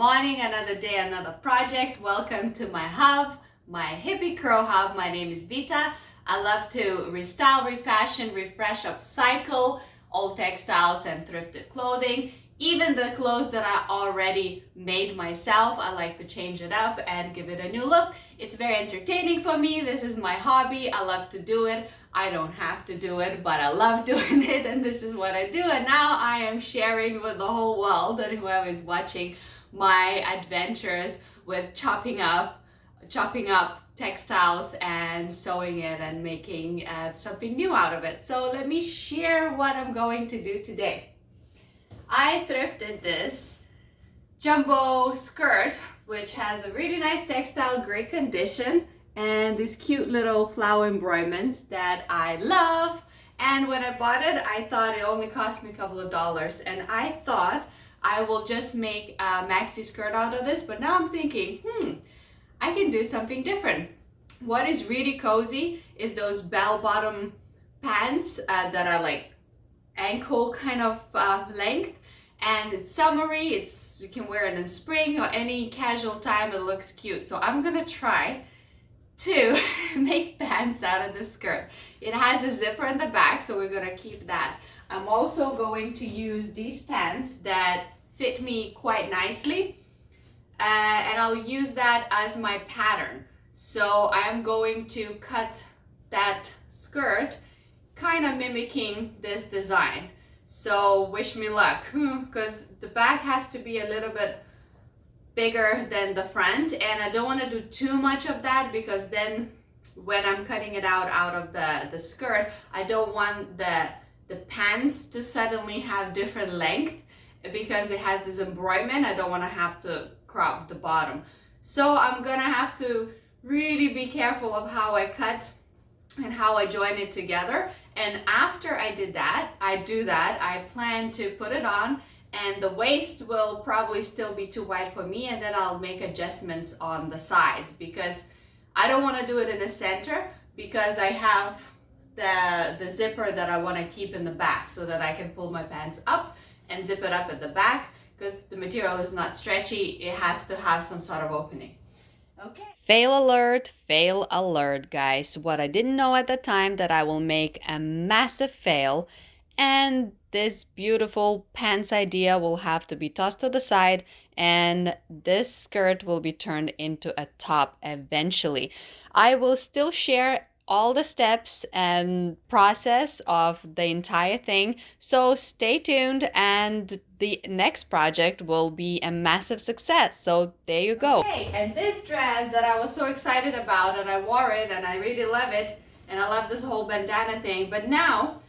morning, another day, another project. Welcome to my hub, my Hippie Crow Hub. My name is Vita. I love to restyle, refashion, refresh, upcycle old textiles and thrifted clothing. Even the clothes that I already made myself, I like to change it up and give it a new look. It's very entertaining for me. This is my hobby. I love to do it. I don't have to do it, but I love doing it, and this is what I do. And now I am sharing with the whole world and whoever is watching my adventures with chopping up textiles and sewing it and making something new out of it. So let me share what I'm going to do today. I thrifted this jumbo skirt, which has a really nice textile, great condition, and these cute little flower embroiderments that I love. And when I bought it, I thought it only cost me a couple of dollars, and I thought I will just make a maxi skirt out of this. But now I'm thinking, I can do something different. What is really cozy is those bell-bottom pants that are like ankle kind of length, and it's summery. You can wear it in spring or any casual time. It looks cute. So I'm gonna try to make pants out of this skirt. It has a zipper in the back, so we're gonna keep that. I'm also going to use these pants that fit me quite nicely, and I'll use that as my pattern. So I'm going to cut that skirt kind of mimicking this design. So wish me luck, because the back has to be a little bit bigger than the front, and I don't want to do too much of that, because then when I'm cutting it out of the skirt, I don't want the pants to suddenly have different length, because it has this embroiderment. I don't want to have to crop the bottom. So I'm gonna have to really be careful of how I cut and how I join it together. And after I do that, I plan to put it on, and the waist will probably still be too wide for me, and then I'll make adjustments on the sides, because I don't want to do it in the center, because I have the zipper that I want to keep in the back so that I can pull my pants up and zip it up at the back, because the material is not stretchy. It has to have some sort of opening. Okay. Fail alert, guys. What I didn't know at the time, that I will make a massive fail, and this beautiful pants idea will have to be tossed to the side, and this skirt will be turned into a top eventually. I will still share all the steps and process of the entire thing, so stay tuned, and the next project will be a massive success. So there you go. Okay, and this dress that I was so excited about, and I wore it and I really love it, and I love this whole bandana thing, but now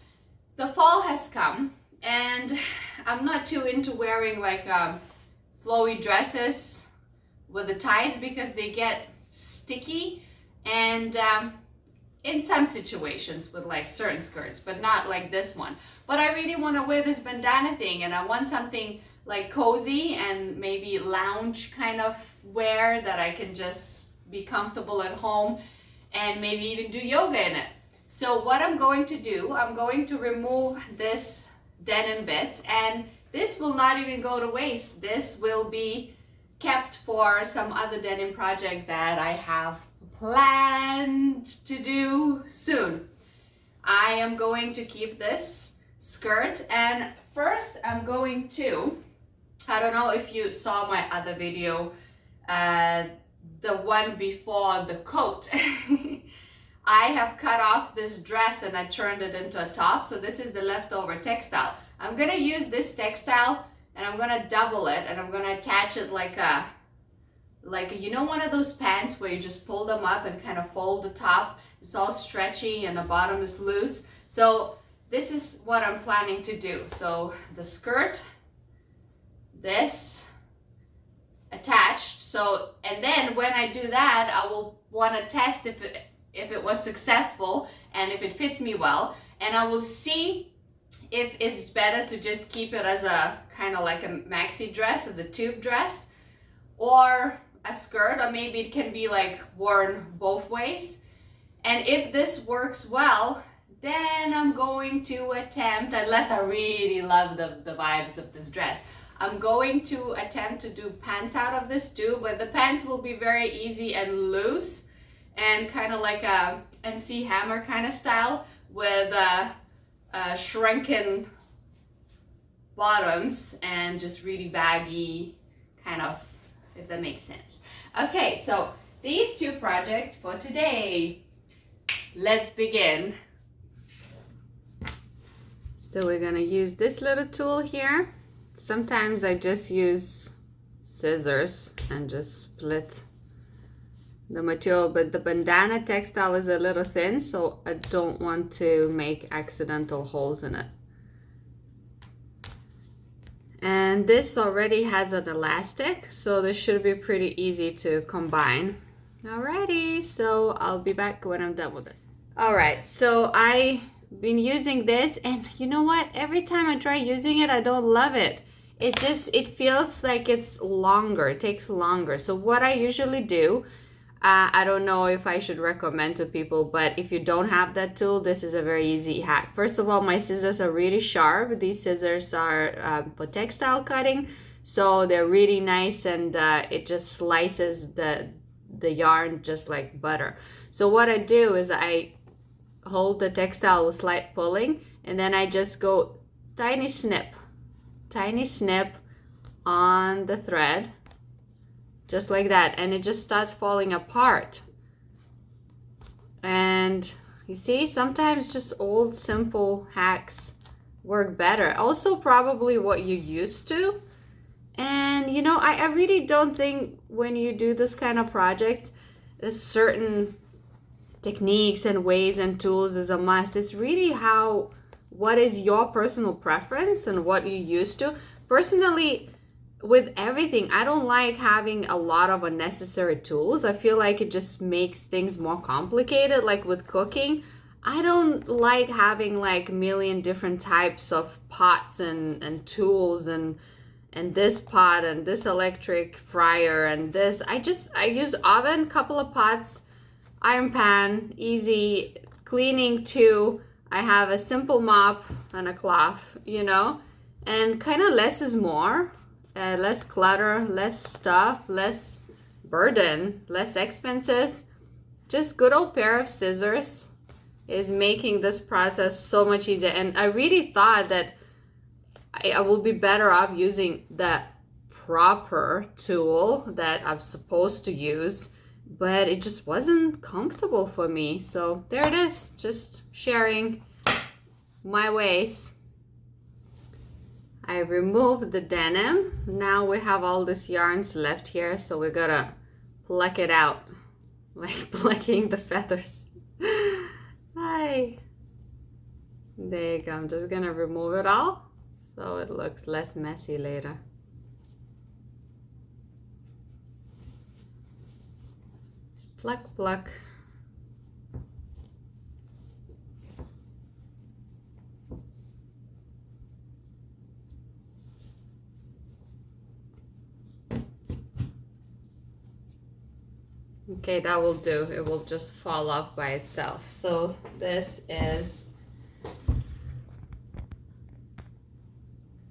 the fall has come, and I'm not too into wearing like flowy dresses with the ties, because they get sticky, and in some situations with like certain skirts, but not like this one. But I really want to wear this bandana thing, and I want something like cozy and maybe lounge kind of wear that I can just be comfortable at home and maybe even do yoga in it. So what I'm going to do, I'm going to remove this denim bits, and this will not even go to waste. This will be kept for some other denim project that I have planned to do soon. I am going to keep this skirt, and first I'm going to, I don't know if you saw my other video, the one before the coat. I have cut off this dress and I turned it into a top, so this is the leftover textile. I'm gonna use this textile and I'm gonna double it, and I'm gonna attach it like you know, one of those pants where you just pull them up and kind of fold the top. It's all stretchy and the bottom is loose. So this is what I'm planning to do. So the skirt, this attached. So, and then when I do that, I will want to test if it was successful and if it fits me well, and I will see if it's better to just keep it as a kind of like a maxi dress, as a tube dress, or a skirt, or maybe it can be like worn both ways. And if this works well, then I'm going to attempt, unless I really love the vibes of this dress, I'm going to attempt to do pants out of this too, but the pants will be very easy and loose and kind of like a MC Hammer kind of style with shrunken bottoms and just really baggy kind of, if that makes sense. Okay, so these two projects for today. Let's begin. So we're gonna use this little tool here. Sometimes I just use scissors and just split the material, but the bandana textile is a little thin, so I don't want to make accidental holes in it. And this already has an elastic, so this should be pretty easy to combine. Alrighty, so I'll be back when I'm done with this. Alright, so I've been using this, and you know what? Every time I try using it, I don't love it. It feels like it's longer, it takes longer. So what I usually do, I don't know if I should recommend to people, but if you don't have that tool, this is a very easy hack. First of all, my scissors are really sharp. These scissors are for textile cutting, so they're really nice, and it just slices the yarn just like butter. So what I do is I hold the textile with slight pulling, and then I just go tiny snip on the thread, just like that, and it just starts falling apart. And you see, sometimes just old simple hacks work better. Also probably what you're used to. And you know, I really don't think when you do this kind of project, there's certain techniques and ways and tools is a must. It's really what is your personal preference and what you're used to. Personally, with everything, I don't like having a lot of unnecessary tools. I feel like it just makes things more complicated. Like with cooking, I don't like having like a million different types of pots and tools and this pot and this electric fryer and this. I use oven, couple of pots, iron pan, easy cleaning too. I have a simple mop and a cloth, you know, and kind of less is more. Less clutter, less stuff, less burden, less expenses. Just good old pair of scissors is making this process so much easier. And I really thought that I will be better off using the proper tool that I'm supposed to use, but it just wasn't comfortable for me. So there it is, just sharing my ways. I removed the denim. Now we have all these yarns left here, so we gotta pluck it out, like plucking the feathers. Hi. There you go. I'm just gonna remove it all so it looks less messy later. Just pluck, pluck. Okay, that will do. It will just fall off by itself. So this is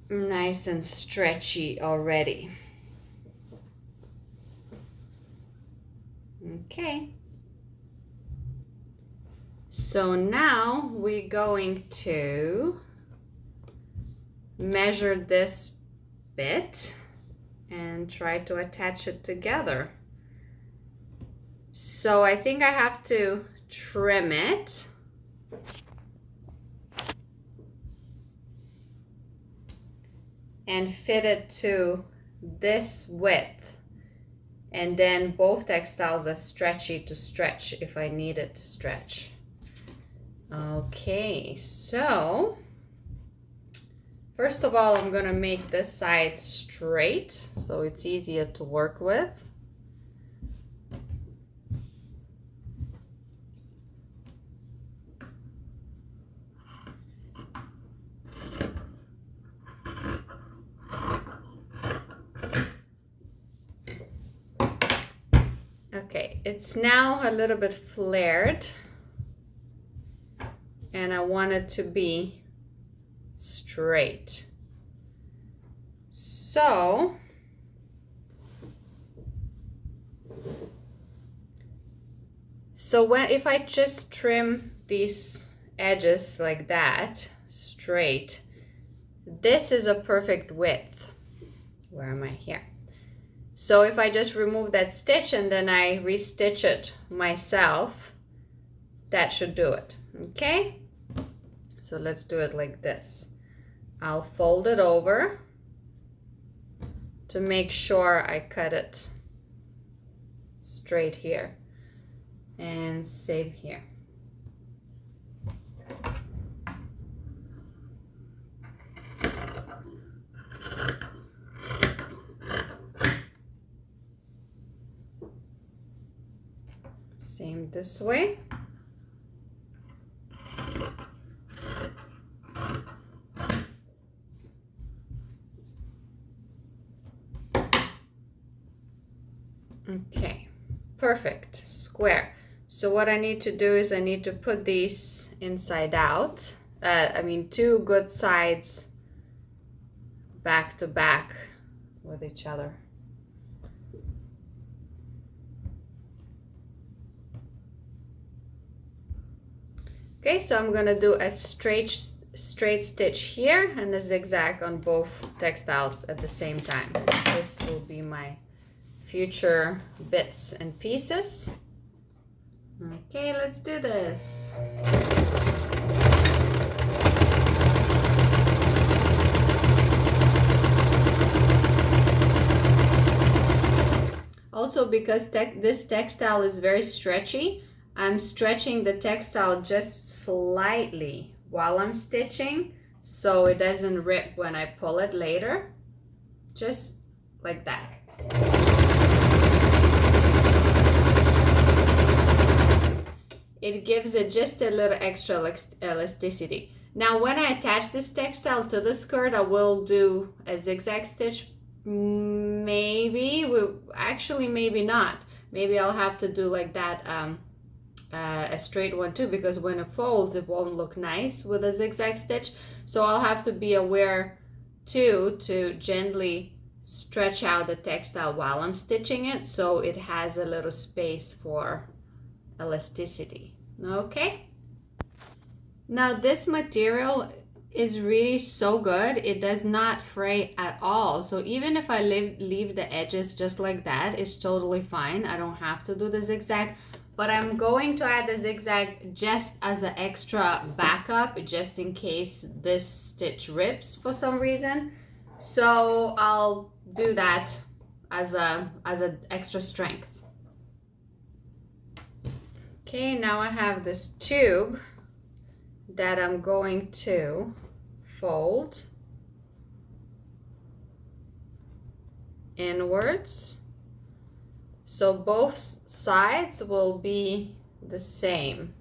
nice and stretchy already. Okay. So now we're going to measure this bit and try to attach it together. So I think I have to trim it. And fit it to this width. And then both textiles are stretchy to stretch if I need it to stretch. Okay, so first of all, I'm gonna make this side straight so it's easier to work with. Okay, it's now a little bit flared and I want it to be straight. If I just trim these edges like that, straight, this is a perfect width. Where am I? Here. So if I just remove that stitch and then I restitch it myself, that should do it. Okay? So let's do it like this. I'll fold it over to make sure I cut it straight here and same here. Same this way. Okay, perfect, square. So what I need to do is I need to put these inside out. Two good sides back to back with each other. Okay, so I'm gonna do a straight stitch here and a zigzag on both textiles at the same time. This will be my future bits and pieces. Okay, let's do this. Also, because this textile is very stretchy, I'm stretching the textile just slightly while I'm stitching so it doesn't rip when I pull it later. Just like that. It gives it just a little extra elasticity. Now when I attach this textile to the skirt, I will do a zigzag stitch. Maybe not. Maybe I'll have to do like that, a straight one too, because when it folds it won't look nice with a zigzag stitch. So I'll have to be aware too to gently stretch out the textile while I'm stitching it so it has a little space for elasticity. Okay, now this material is really so good. It does not fray at all. So even if I leave the edges just like that, it's totally fine. I don't have to do the zigzag, but I'm going to add the zigzag just as an extra backup, just in case this stitch rips for some reason. So I'll do that as an extra strength. Okay, now I have this tube that I'm going to fold inwards. So both sides will be the same.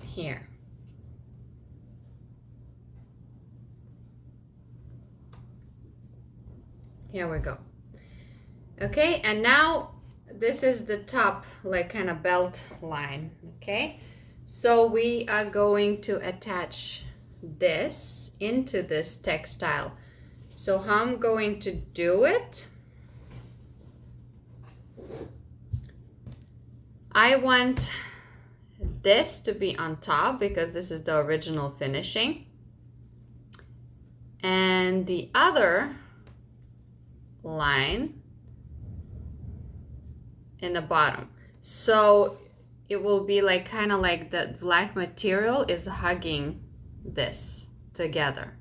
Here. Here we go. Okay, and now this is the top, like kind of belt line. Okay, so we are going to attach this into this textile. So how I'm going to do it, I want this to be on top because this is the original finishing, and the other line in the bottom. So it will be like kind of like the black material is hugging this together.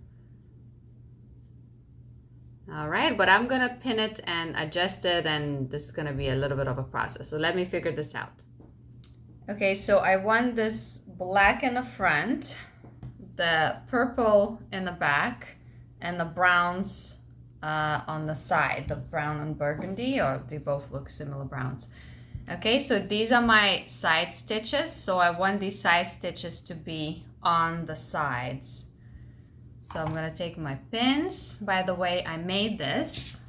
All right, but I'm gonna pin it and adjust it, and this is gonna be a little bit of a process. So let me figure this out. Okay, so I want this black in the front, the purple in the back, and the browns on the side, the brown and burgundy, or they both look similar browns. Okay, so these are my side stitches. So I want these side stitches to be on the sides. So I'm gonna take my pins. By the way, I made this,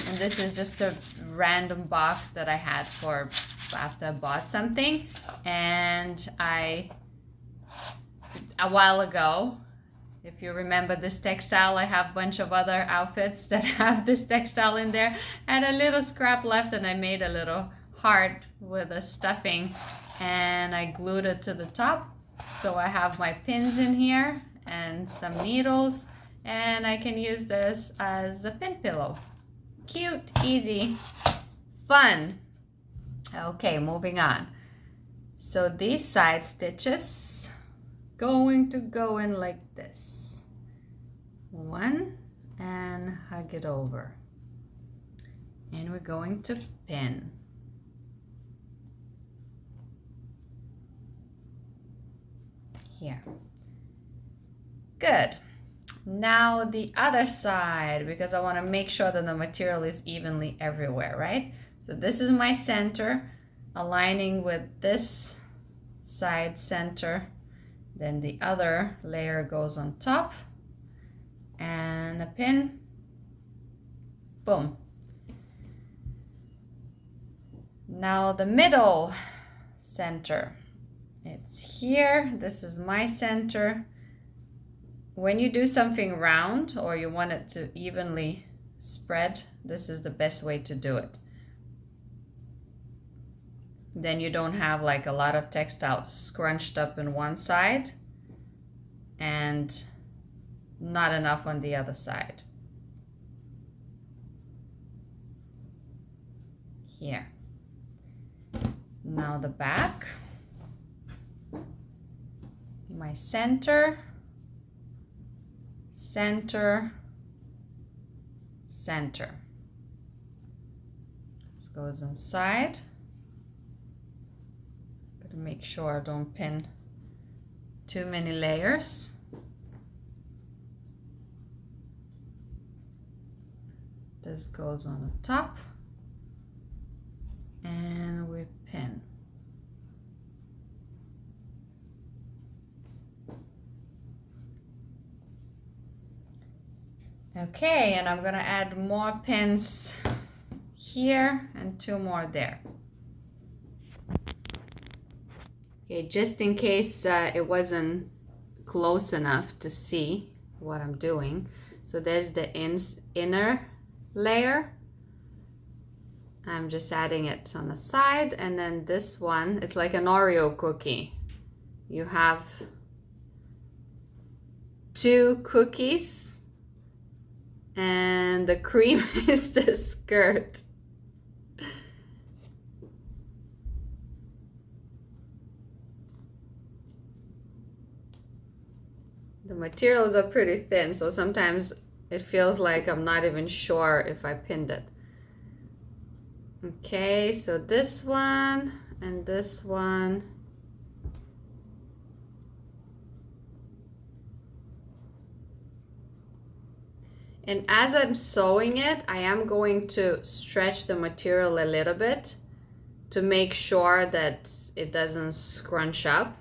and this is just a random box that I had for after I bought something, and a while ago, if you remember this textile, I have a bunch of other outfits that have this textile in there. I had a little scrap left and I made a little heart with a stuffing and I glued it to the top. So I have my pins in here and some needles, and I can use this as a pin pillow. Cute, easy, fun. Okay, moving on. So these side stitches going to go in like this. One, and hug it over. And we're going to pin. Here. Good. Now the other side, because I want to make sure that the material is evenly everywhere, right? So this is my center, aligning with this side center. Then the other layer goes on top and a pin. Boom. Now the middle center. It's here. This is my center. When you do something round or you want it to evenly spread, this is the best way to do it. Then you don't have like a lot of textile scrunched up in one side and not enough on the other side. Here. Now the back. My center, center, center. This goes inside. Gotta make sure I don't pin too many layers. This goes on the top and we pin. Okay, and I'm gonna add more pins here and 2 more there. Okay, just in case it wasn't close enough to see what I'm doing. So there's the inner layer. I'm just adding it on the side, and then this one, it's like an Oreo cookie. You have 2 cookies. And the cream is the skirt. The materials are pretty thin, so sometimes it feels like I'm not even sure if I pinned it. Okay, so this one and this one. And as I'm sewing it, I am going to stretch the material a little bit to make sure that it doesn't scrunch up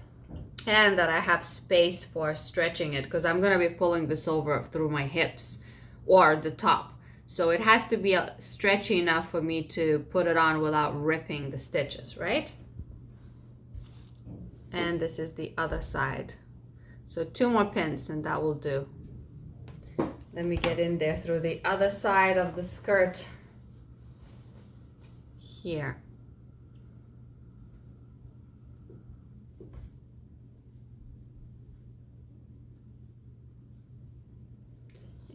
and that I have space for stretching it, because I'm going to be pulling this over through my hips or the top. So it has to be stretchy enough for me to put it on without ripping the stitches, right? And this is the other side. So 2 more pins and that will do. Let me get in there through the other side of the skirt. Here.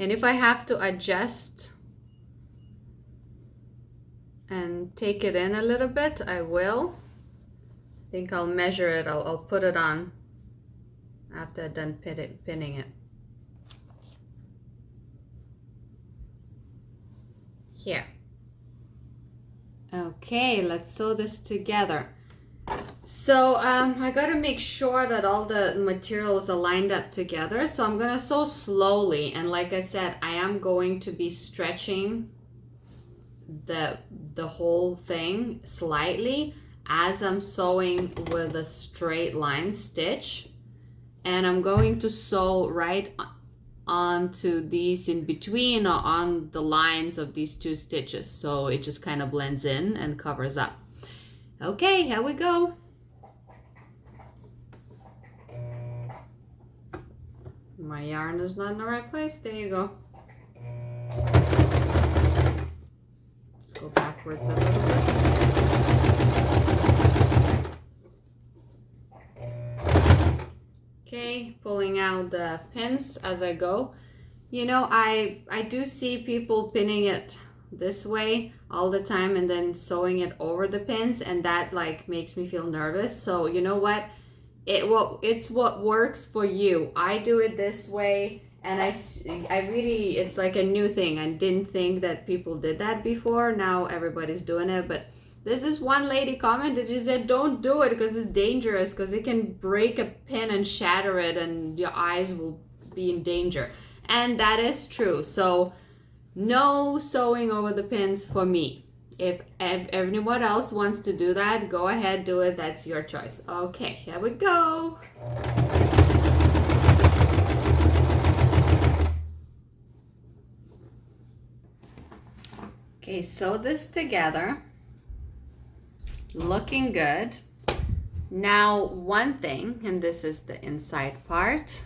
And if I have to adjust and take it in a little bit, I will. I think I'll measure it. I'll put it on after I'm done pinning it. Here. Okay, let's sew this together. So I got to make sure that all the materials are lined up together. So I'm going to sew slowly, and like I said, I am going to be stretching the whole thing slightly as I'm sewing with a straight line stitch, and I'm going to sew right onto these in between or on the lines of these 2 stitches, so it just kind of blends in and covers up. Okay, here we go. My yarn is not in the right place. There you go. Go backwards a little bit. Okay, pulling out the pins as I go. You know, I do see people pinning it this way all the time and then sewing it over the pins, and that like makes me feel nervous. So you know what? It's what works for you. I do it this way, and I really, it's like a new thing. I didn't think that people did that before. Now everybody's doing it, but there's this one lady commented, she said, don't do it because it's dangerous, because it can break a pin and shatter it and your eyes will be in danger. And that is true. So no sewing over the pins for me. If anyone else wants to do that, go ahead, do it. That's your choice. Okay, here we go. Okay, sew this together. Looking good. Now, one thing, and this is the inside part,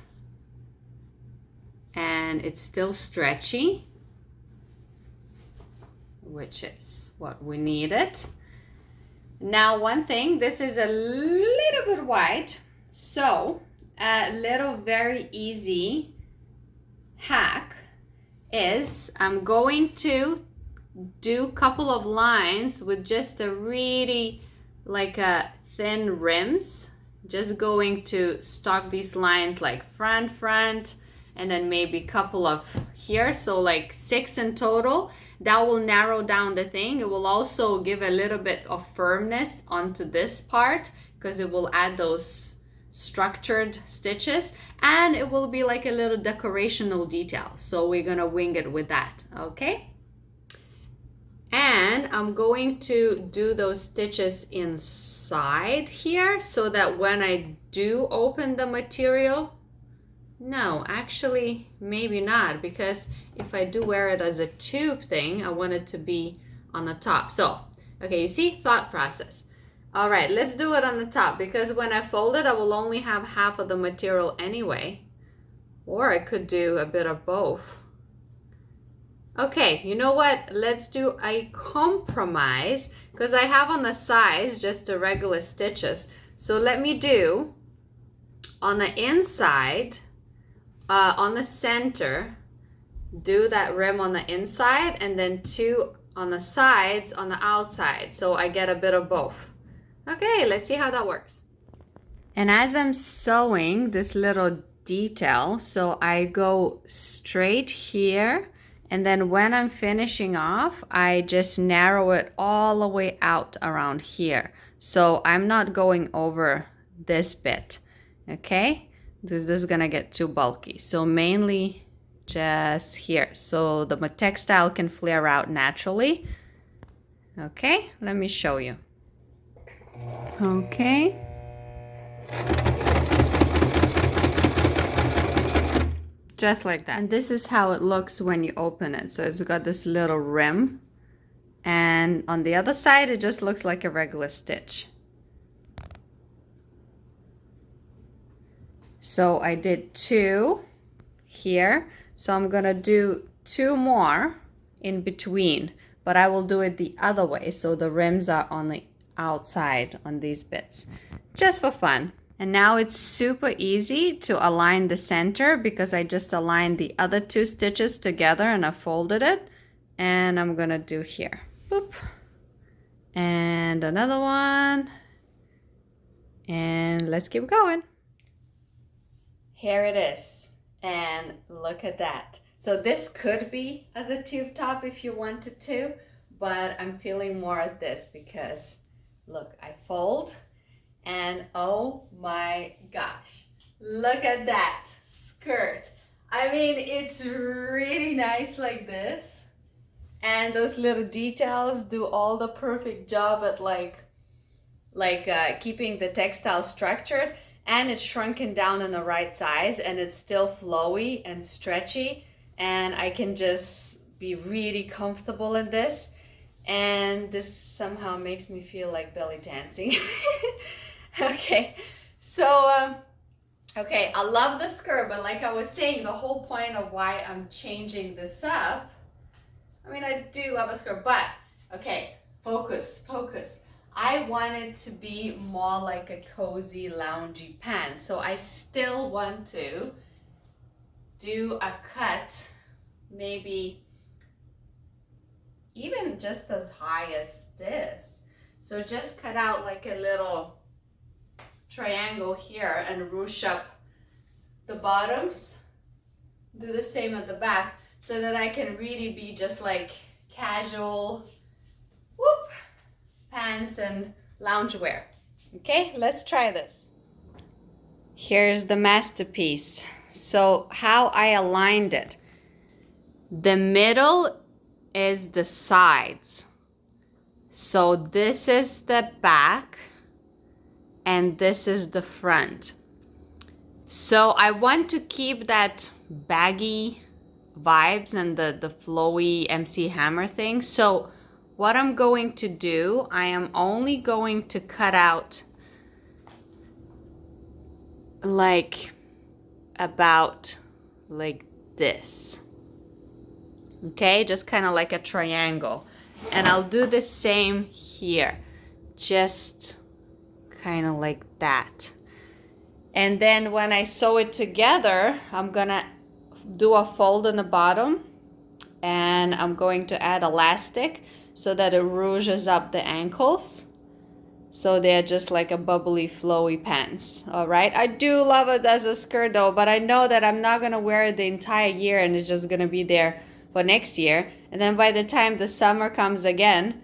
and it's still stretchy, which is what we needed. Now, one thing, this is a little bit wide, so a little very easy hack is I'm going to do a couple of lines with just a really like a thin rims, just going to stock these lines like front, and then maybe a couple of here, so like 6 in total. That will narrow down the thing. It will also give a little bit of firmness onto this part because it will add those structured stitches, and it will be like a little decorational detail. So we're gonna wing it with that, okay? And I'm going to do those stitches inside here so that when I do open the material, no, actually, maybe not, because if I do wear it as a tube thing, I want it to be on the top. So, okay, you see, thought process. All right, let's do it on the top, because when I fold it, I will only have half of the material anyway. Or I could do a bit of both. Okay, you know what? Let's do a compromise, because I have on the sides just the regular stitches. So let me do on the inside, on the center, do that rim on the inside, and then 2 on the sides on the outside, so I get a bit of both. Okay, let's see how that works. And as I'm sewing this little detail, so I go straight here, and then when I'm finishing off, I just narrow it all the way out around here. So I'm not going over this bit, okay? This is gonna get too bulky. So mainly just here, so the textile can flare out naturally. Okay, let me show you. Okay. Just like that. And this is how it looks when you open it. So it's got this little rim, and on the other side it just looks like a regular stitch. So I did 2 here, so I'm gonna do 2 more in between, but I will do it the other way, so the rims are on the outside on these bits, just for fun. And now it's super easy to align the center, because I just aligned the other 2 stitches together and I folded it, and I'm gonna do here, boop, and another one, and let's keep going. Here it is, and look at that. So this could be as a tube top if you wanted to, but I'm feeling more as this, because look, I fold, and oh my gosh, look at that skirt. I mean, it's really nice like this, and those little details do all the perfect job at keeping the textile structured, and it's shrunken down in the right size, and it's still flowy and stretchy, and I can just be really comfortable in this. And this somehow makes me feel like belly dancing. Okay, so okay, I love the skirt, but like I was saying, the whole point of why I'm changing this up, I mean, I do love a skirt, but okay, focus. I want it to be more like a cozy, loungy pant. So I still want to do a cut, maybe even just as high as this. So just cut out like a little triangle here and ruche up the bottoms. Do the same at the back so that I can really be just like casual pants and loungewear. Okay, let's try this. Here's the masterpiece. So how I aligned it. The middle is the sides. So this is the back and this is the front. So I want to keep that baggy vibes and the flowy MC Hammer thing. So what I'm going to do, I am only going to cut out like about like this. Okay, just kind of like a triangle. And I'll do the same here, just kind of like that. And then when I sew it together, I'm gonna do a fold in the bottom and I'm going to add elastic so that it rouges up the ankles. So they're just like a bubbly, flowy pants, all right? I do love it as a skirt though, but I know that I'm not gonna wear it the entire year and it's just gonna be there for next year. And then by the time the summer comes again,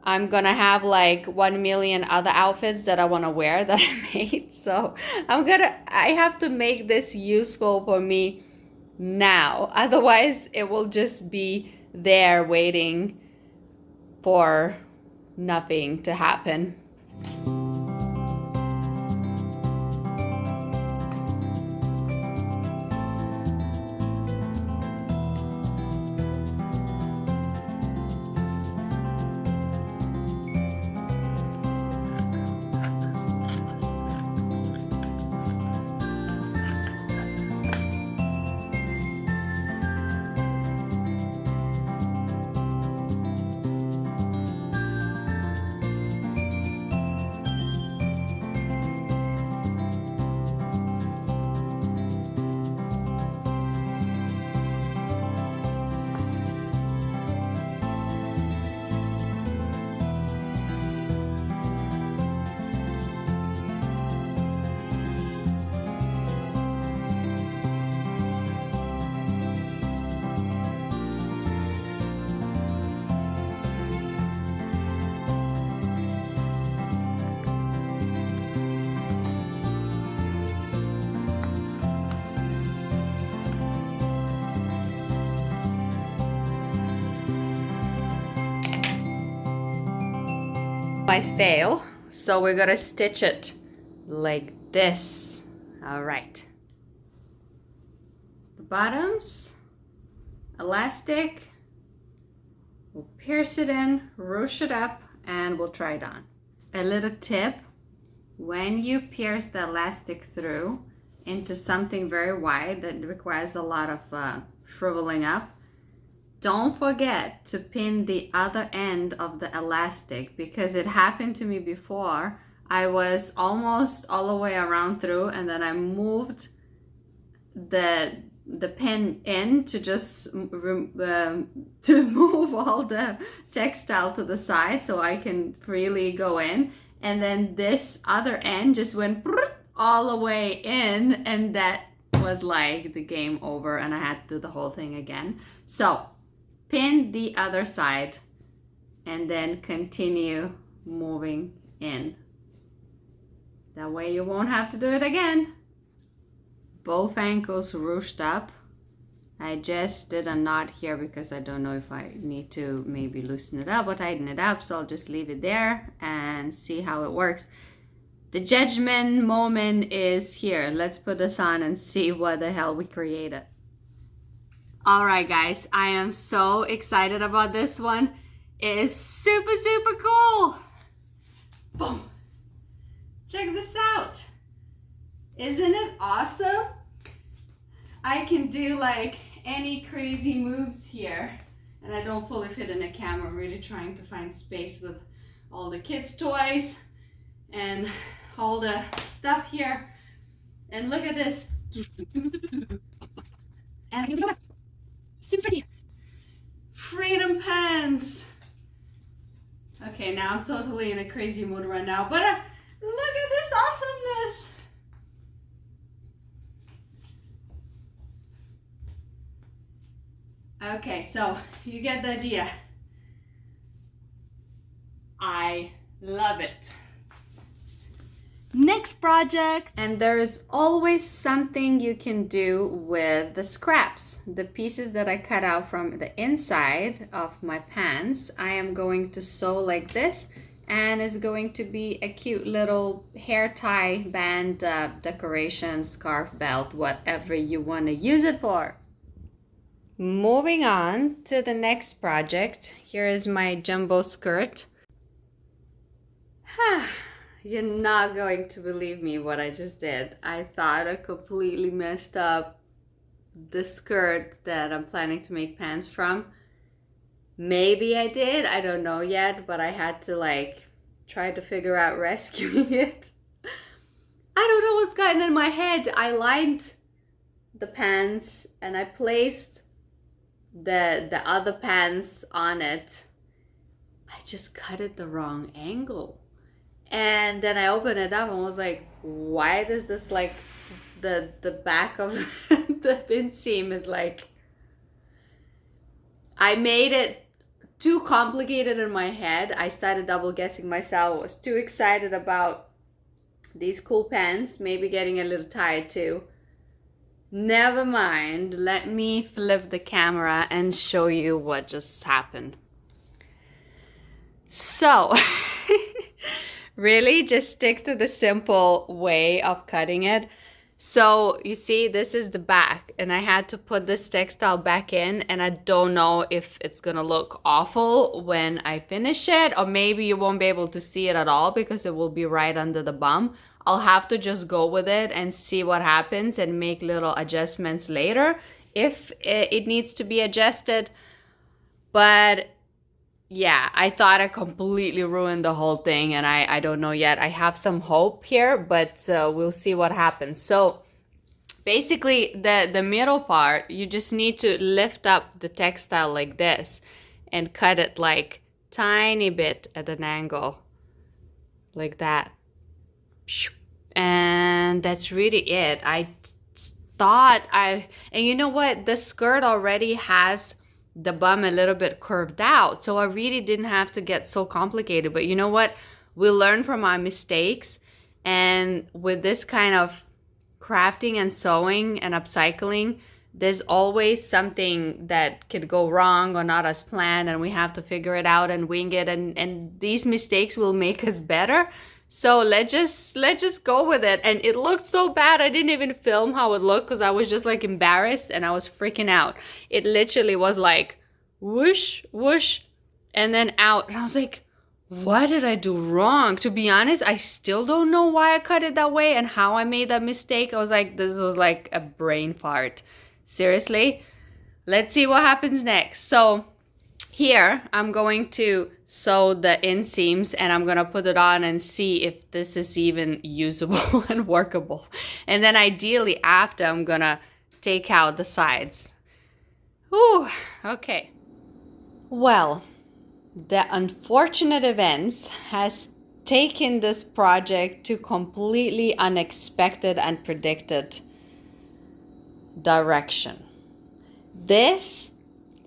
I'm gonna have like 1 million other outfits that I wanna wear that I made. So I have to make this useful for me now. Otherwise, it will just be there waiting for nothing to happen. I fail, so we're gonna stitch it like this. All right, the bottoms, elastic, we'll pierce it in, ruche it up, and we'll try it on. A little tip, when you pierce the elastic through into something very wide that requires a lot of shriveling up, don't forget to pin the other end of the elastic, because it happened to me before. I was almost all the way around through and then I moved the pin in to just to move all the textile to the side so I can freely go in. And then this other end just went all the way in, and that was like the game over and I had to do the whole thing again. So pin the other side and then continue moving in. That way you won't have to do it again. Both ankles ruched up. I just did a knot here because I don't know if I need to maybe loosen it up or tighten it up, so I'll just leave it there and see how it works. The judgment moment is here. Let's put this on and see what the hell we created. All right, guys, I am so excited about this one. is super, super cool. Boom. Check this out. Isn't it awesome? I can do like any crazy moves here. And I don't fully fit in the camera. I'm really trying to find space with all the kids' toys and all the stuff here. And look at this. And here we go. Super pretty. Freedom pants. Okay, now I'm totally in a crazy mood right now, but look at this awesomeness. Okay, so you get the idea. I love it. Next project, and there is always something you can do with the scraps, the pieces that I cut out from the inside of my pants. I am going to sew like this, and it's going to be a cute little hair tie band, decoration, scarf, belt, whatever you want to use it for. Moving on to the next project. Here is my jumbo skirt. You're not going to believe me what I just did. I thought I completely messed up the skirt that I'm planning to make pants from. Maybe I did, I don't know yet, but I had to like try to figure out rescuing it. I don't know what's gotten in my head. I lined the pants and I placed the other pants on it. I just cut it the wrong angle. And then I opened it up and was like, why does this like, the back of the inseam is like, I made it too complicated in my head. I started double guessing myself. I was too excited about these cool pants, maybe getting a little tired too. Never mind, let me flip the camera and show you what just happened. So, really just stick to the simple way of cutting it. So you see, this is the back, and I had to put this textile back in, and I don't know if it's gonna look awful when I finish it, or maybe you won't be able to see it at all because it will be right under the bum. I'll have to just go with it and see what happens and make little adjustments later if it needs to be adjusted. But yeah, I thought I completely ruined the whole thing, and I don't know yet. I have some hope here, but we'll see what happens. So basically the middle part, you just need to lift up the textile like this and cut it like tiny bit at an angle like that. And that's really it. I thought and you know what? The skirt already has the bum a little bit curved out, so I really didn't have to get so complicated. But you know what? We learn from our mistakes, and with this kind of crafting and sewing and upcycling, there's always something that could go wrong or not as planned, and we have to figure it out and wing it, and these mistakes will make us better. So let's just go with it. And it looked so bad, I didn't even film how it looked because I was just like embarrassed and I was freaking out. It literally was like whoosh, whoosh, and then out. And I was like, what did I do wrong? To be honest, I still don't know why I cut it that way and how I made that mistake. I was like, this was like a brain fart. Seriously. Let's see what happens next. So here I'm going to sew the inseams, and I'm gonna put it on and see if this is even usable and workable. And then ideally after, I'm gonna take out the sides. Ooh, okay. Well, the unfortunate events has taken this project to completely unexpected and predicted direction. This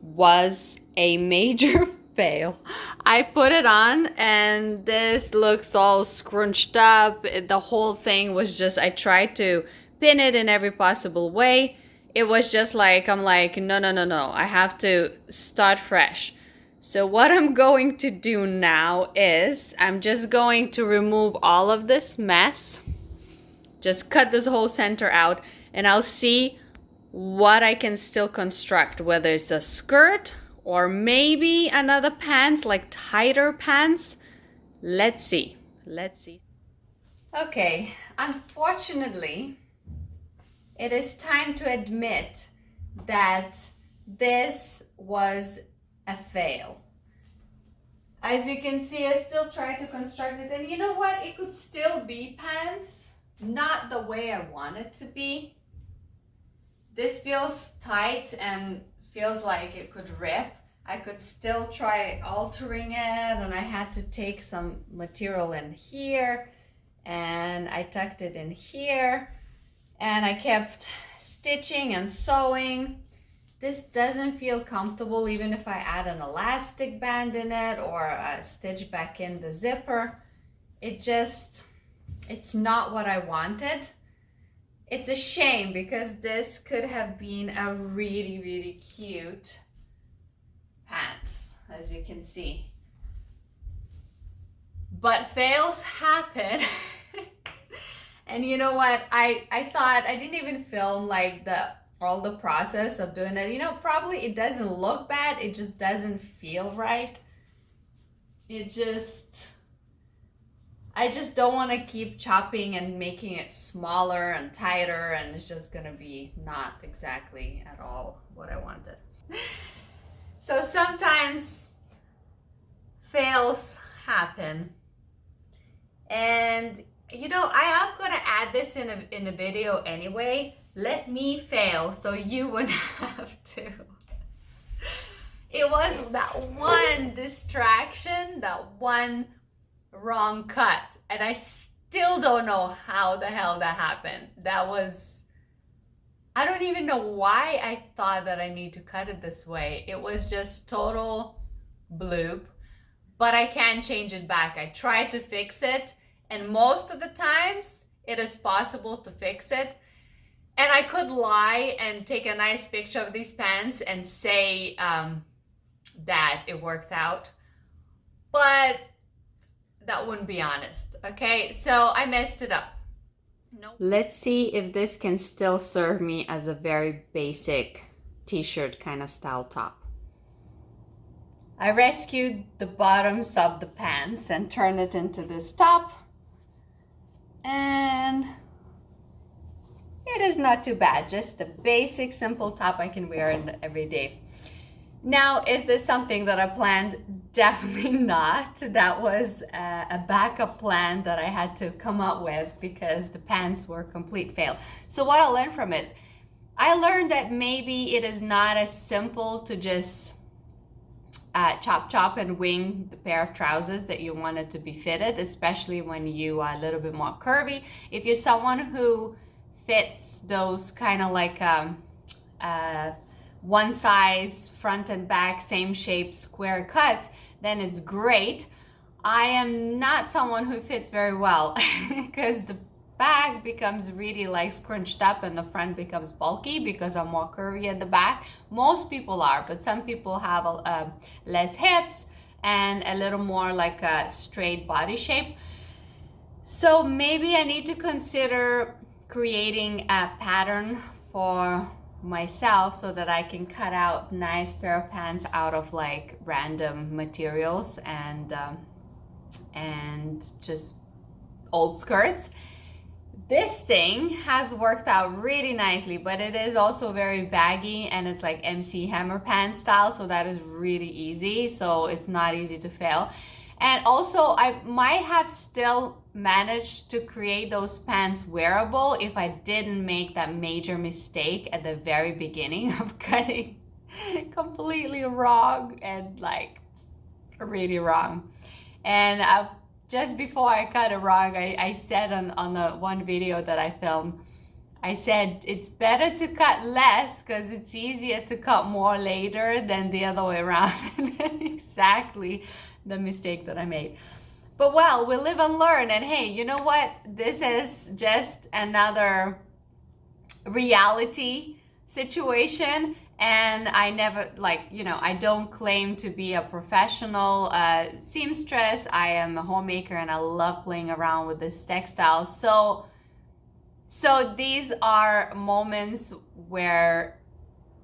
was a major fail. I put it on and this looks all scrunched up. The whole thing was just, I tried to pin it in every possible way. It was just like, I'm like, no. I have to start fresh. So what I'm going to do now is I'm just going to remove all of this mess. Just cut this whole center out, and I'll see what I can still construct, whether it's a skirt or maybe another pants, like tighter pants. Let's see. Let's see. Okay, unfortunately, it is time to admit that this was a fail. As you can see, I still try to construct it, and you know what? It could still be pants, not the way I want it to be. This feels tight and feels like it could rip. I could still try altering it, and I had to take some material in here, and I tucked it in here, and I kept stitching and sewing. This doesn't feel comfortable even if I add an elastic band in it or stitch back in the zipper. It's not what I wanted. It's a shame because this could have been a really, really cute pants, as you can see. But fails happen. And you know what? I thought I didn't even film like all the process of doing it. You know, probably it doesn't look bad, it just doesn't feel right. I just don't want to keep chopping and making it smaller and tighter, and it's just gonna be not exactly at all what I wanted. So sometimes fails happen, and you know, I am gonna add this in a video anyway. Let me fail so you wouldn't have to. It was that one distraction, that one wrong cut, and I still don't know how the hell that happened. I don't even know why I thought that I need to cut it this way. It was just total bloop, but I can change it back. I tried to fix it, and most of the times it is possible to fix it. And I could lie and take a nice picture of these pants and say that it worked out, but that wouldn't be honest, okay? So I messed it up. No. Let's see if this can still serve me as a very basic t-shirt kind of style top. I rescued the bottoms of the pants and turned it into this top, and it is not too bad. Just a basic simple top I can wear every day. Now, is this something that I planned? Definitely not. That was a backup plan that I had to come up with because the pants were a complete fail. So what I learned from it, I learned that maybe it is not as simple to just chop and wing the pair of trousers that you wanted to be fitted, especially when you are a little bit more curvy. If you're someone who fits those kind of like one size front and back, same shape, square cuts, then it's great. I am not someone who fits very well because the back becomes really like scrunched up and the front becomes bulky because I'm more curvy at the back. Most people are, but some people have less hips and a little more like a straight body shape. So maybe I need to consider creating a pattern for myself so that I can cut out nice pair of pants out of like random materials and just old skirts. This thing has worked out really nicely, but it is also very baggy and it's like MC Hammer pants style, so that is really easy, so it's not easy to fail. And also I might have still managed to create those pants wearable if I didn't make that major mistake at the very beginning of cutting completely wrong and like really wrong. And just before I cut it wrong, I said on the one video that I filmed, I said it's better to cut less because it's easier to cut more later than the other way around. And that's exactly the mistake that I made. But well, we live and learn, and hey, you know what? This is just another reality situation, and I never, like, you know, I don't claim to be a professional seamstress. I am a homemaker and I love playing around with this textiles. So these are moments where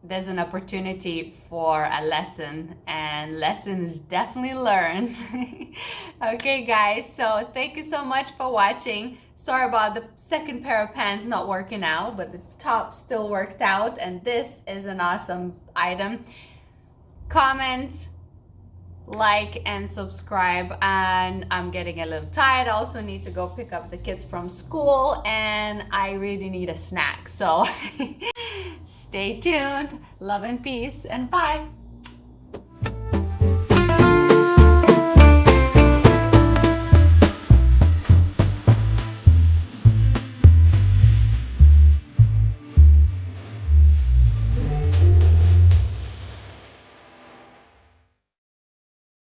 there's an opportunity for a lesson, and lesson is definitely learned. Okay guys, so thank you so much for watching. Sorry about the second pair of pants not working out, but the top still worked out, and this is an awesome item. Comment, like, and subscribe. And I'm getting a little tired. I also need to go pick up the kids from school, and I really need a snack. So stay tuned. Love and peace, and bye.